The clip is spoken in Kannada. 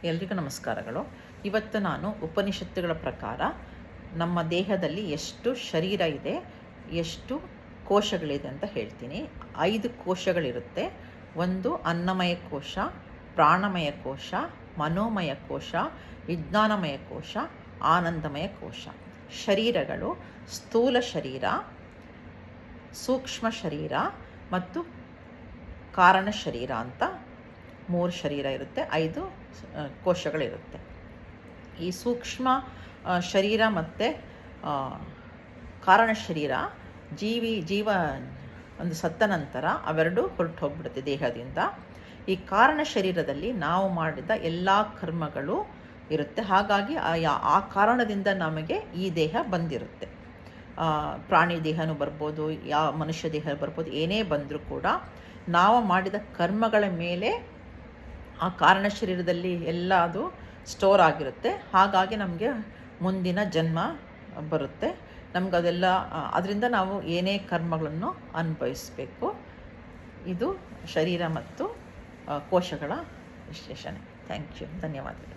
ಎಲ್ರಿಗೂ ನಮಸ್ಕಾರಗಳು. ಇವತ್ತು ನಾನು ಉಪನಿಷತ್ತುಗಳ ಪ್ರಕಾರ ನಮ್ಮ ದೇಹದಲ್ಲಿ ಎಷ್ಟು ಶರೀರ ಇದೆ, ಎಷ್ಟು ಕೋಶಗಳಿದೆ ಅಂತ ಹೇಳ್ತೀನಿ. 5 ಕೋಶಗಳಿರುತ್ತೆ. ಒಂದು ಅನ್ನಮಯ ಕೋಶ, ಪ್ರಾಣಮಯ ಕೋಶ, ಮನೋಮಯ ಕೋಶ, ವಿಜ್ಞಾನಮಯ ಕೋಶ, ಆನಂದಮಯ ಕೋಶ. ಶರೀರಗಳು ಸ್ಥೂಲ ಶರೀರ, ಸೂಕ್ಷ್ಮ ಶರೀರ ಮತ್ತು ಕಾರಣ ಶರೀರ ಅಂತ 3 ಶರೀರ ಇರುತ್ತೆ, 5 ಕೋಶಗಳಿರುತ್ತೆ. ಈ ಸೂಕ್ಷ್ಮ ಶರೀರ ಮತ್ತು ಕಾರಣ ಶರೀರ ಜೀವ ಒಂದು ಸತ್ತ ನಂತರ ಅವೆರಡು ಹೊರಟು ಹೋಗ್ಬಿಡುತ್ತೆ ದೇಹದಿಂದ. ಈ ಕಾರಣ ಶರೀರದಲ್ಲಿ ನಾವು ಮಾಡಿದ ಎಲ್ಲ ಕರ್ಮಗಳು ಇರುತ್ತೆ. ಹಾಗಾಗಿ ಆ ಕಾರಣದಿಂದ ನಮಗೆ ಈ ದೇಹ ಬಂದಿರುತ್ತೆ. ಪ್ರಾಣಿ ದೇಹನೂ ಬರ್ಬೋದು, ಮನುಷ್ಯ ದೇಹ ಬರ್ಬೋದು, ಏನೇ ಬಂದರೂ ಕೂಡ ನಾವು ಮಾಡಿದ ಕರ್ಮಗಳ ಮೇಲೆ ಆ ಕಾರಣ ಶರೀರದಲ್ಲಿ ಎಲ್ಲ ಅದು ಸ್ಟೋರ್ ಆಗಿರುತ್ತೆ. ಹಾಗಾಗಿ ನಮಗೆ ಮುಂದಿನ ಜನ್ಮ ಬರುತ್ತೆ. ನಮಗದೆಲ್ಲ ಅದರಿಂದ ನಾವು ಏನೇ ಕರ್ಮಗಳನ್ನು ಅನುಭವಿಸಬೇಕು. ಇದು ಶರೀರ ಮತ್ತು ಕೋಶಗಳ ವಿಶ್ಲೇಷಣೆ. Thank you. ಧನ್ಯವಾದಗಳು.